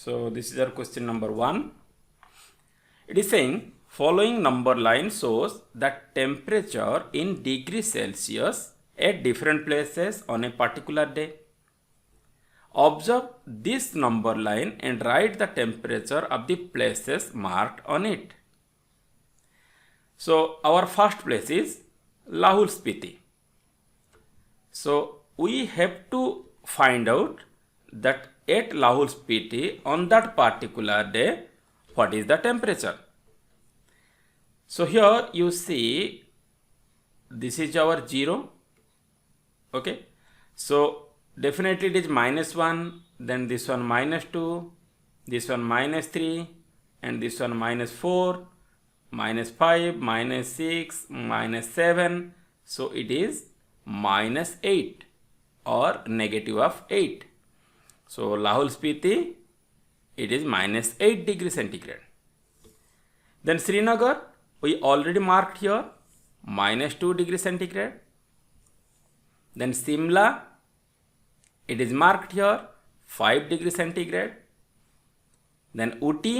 So this is our question number 1. It is saying following number line shows that temperature in degrees Celsius at different places on a particular day. Observe this number line and write the temperature of the places marked on it. So our first place is Lahul Spiti. So we have to find out that at Lahul Spiti on that particular day what is the temperature. So here you see this is our 0. Okay. So definitely it is -1, then this one -2, this one -3, and this one -4, -5, -6, -7. So it is -8 or negative of 8. So Lahul Spiti, it is -8 degrees centigrade. Then Srinagar, we already marked here -2 degrees centigrade. Then Simla, it is marked here 5 degrees centigrade. Then Uti,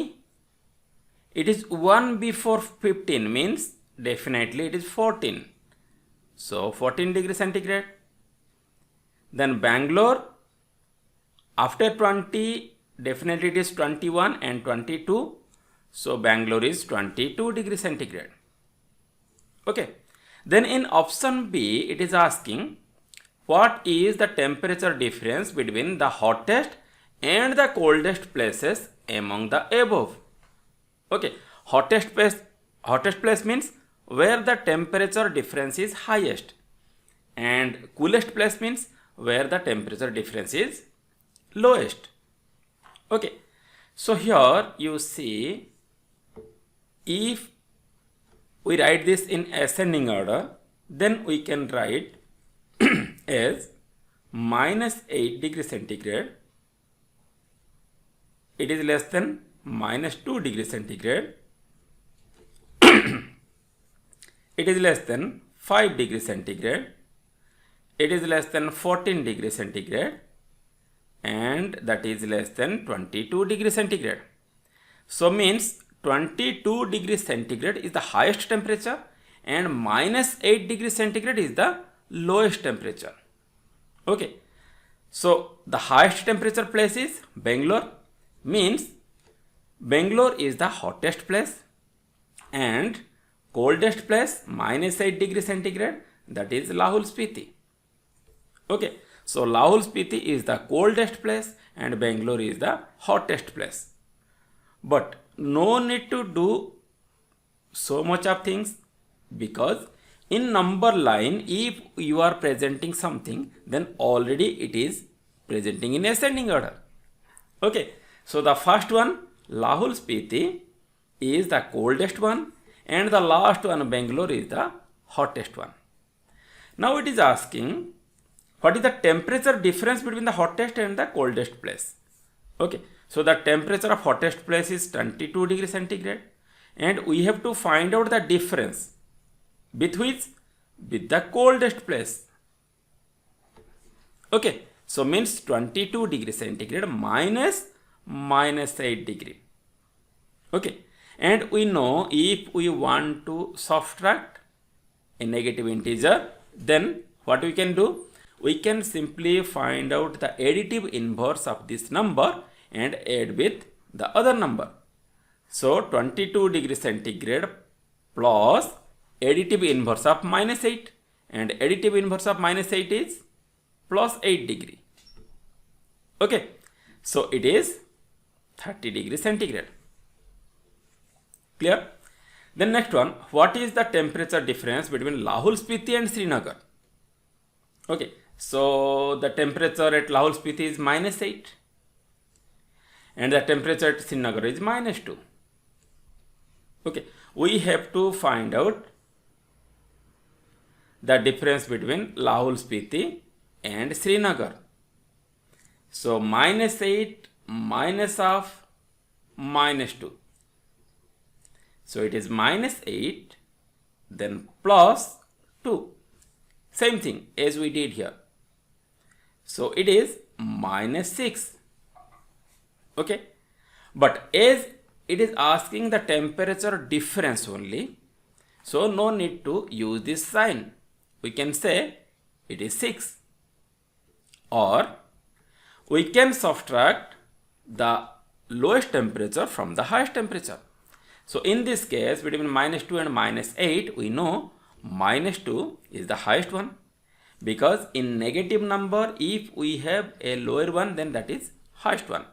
it is 1 before 15 means definitely it is 14. So 14 degrees centigrade. Then Bangalore, after 20 definitely it is 21 and 22. So Bangalore is 22 degrees centigrade. Okay. Then in option B it is asking what is the temperature difference between the hottest and the coldest places among the above. Okay, hottest place means where the temperature difference is highest, and coolest place means where the temperature difference is lowest. Okay, so here you see if we write this in ascending order, then we can write as -8 degrees centigrade, it is less than -2 degrees centigrade, it is less than 5 degrees centigrade, it is less than 14 degrees centigrade, and that is less than 22 degrees centigrade. So means 22 degrees centigrade is the highest temperature and -8 degrees centigrade is the lowest temperature. Okay, so the highest temperature place is Bangalore, means Bangalore is the hottest place, and coldest place -8 degrees centigrade, that is Lahul Spiti. Okay, so Lahul Spiti is the coldest place and Bangalore is the hottest place. But no need to do so much of things, because in number line if you are presenting something then already it is presenting in ascending order. Okay, so the first one Lahul Spiti is the coldest one and the last one Bangalore is the hottest one. Now it is asking what is the temperature difference between the hottest and the coldest place. Okay, so the temperature of hottest place is 22 degrees centigrade and we have to find out the difference with the coldest place. Okay, so means 22 degrees centigrade minus -8 degree. Okay, and we know if we want to subtract a negative integer, then what we can do? We can simply find out the additive inverse of this number and add with the other number. So 22 degrees centigrade plus additive inverse of -8, and additive inverse of -8 is plus 8 degree. Okay, so it is 30 degrees centigrade. Clear? Then next one, what is the temperature difference between Lahul Spiti and Srinagar? Okay, so the temperature at Lahul Spiti is -8 and the temperature at Srinagar is -2. Okay, we have to find out the difference between Lahul Spiti and Srinagar. So -8 minus of -2. So it is -8 then plus 2. Same thing as we did here. So it is -6. Okay. But as it is asking the temperature difference only, so no need to use this sign. We can say it is 6, or we can subtract the lowest temperature from the highest temperature. So in this case, between -2 and -8, we know -2 is the highest one, because in negative number, if we have a lower one, then that is highest one.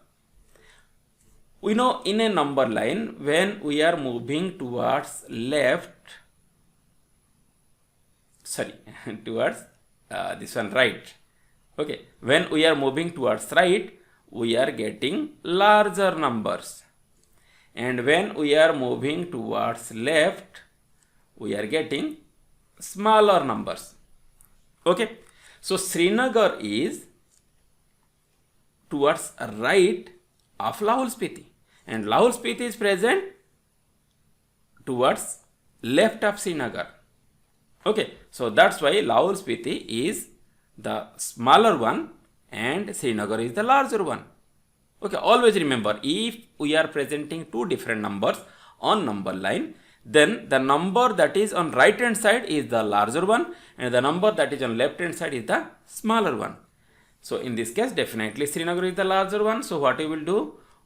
We know in a number line, when we are moving towards towards this one right. Okay, when we are moving towards right, we are getting larger numbers, and when we are moving towards left, we are getting smaller numbers. Okay, so Srinagar is towards right of Lahul Spiti, and Lahul Spiti is present towards left of Srinagar. Okay, so that's why Lahul Spiti is the smaller one and Srinagar is the larger one. Okay, always remember, if we are presenting two different numbers on number line, then the number that is on right hand side is the larger one, and the number that is on left hand side is the smaller one. So in this case, definitely Srinagar is the larger one. So what we will do?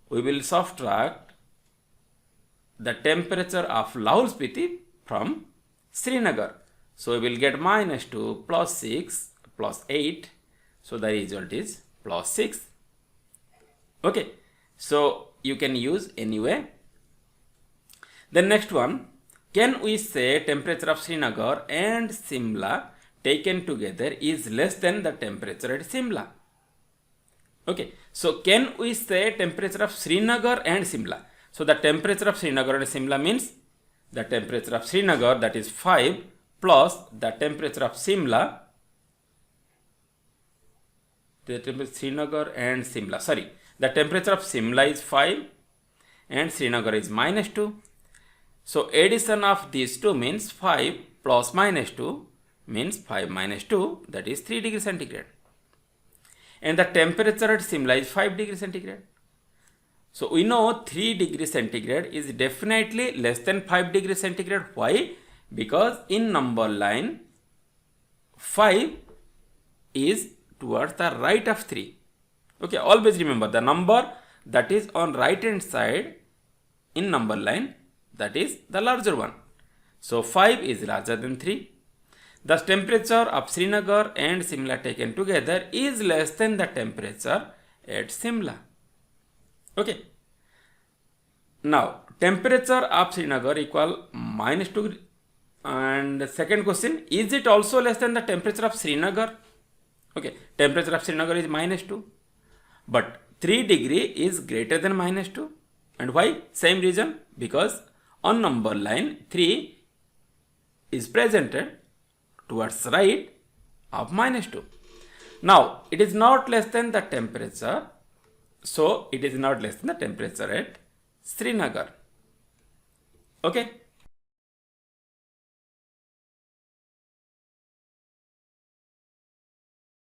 We will subtract the temperature of Lahul Spiti from Srinagar. So we will get -2 plus 6 plus 8. So the result is plus 6. Okay, so you can use anyway. The next one, can we say temperature of Srinagar and Simla taken together is less than the temperature at Simla? Okay, so can we say temperature of Srinagar and Simla? So the temperature of Srinagar and Simla means the temperature of Srinagar, that is 5, plus the temperature of Simla, the temperature of Simla is 5 and Srinagar is -2. So addition of these two means 5 plus -2 means 5 minus 2, that is 3 degrees centigrade. And the temperature at Simla is 5 degrees centigrade. So we know 3 degrees centigrade is definitely less than 5 degrees centigrade. Why? Because in number line, 5 is towards the right of 3. Okay, always remember the number that is on right hand side in number line, that is the larger one. So 5 is larger than 3. The temperature of Srinagar and Simla taken together is less than the temperature at Simla. Okay. Now temperature of Srinagar equal -2, and the second question, is it also less than the temperature of Srinagar? Okay, temperature of Srinagar is -2, but 3 degree is greater than -2. And why? Same reason, because on number line 3 is presented towards right of -2. Now it is not less than the temperature, so it is not less than the temperature at Srinagar. Okay.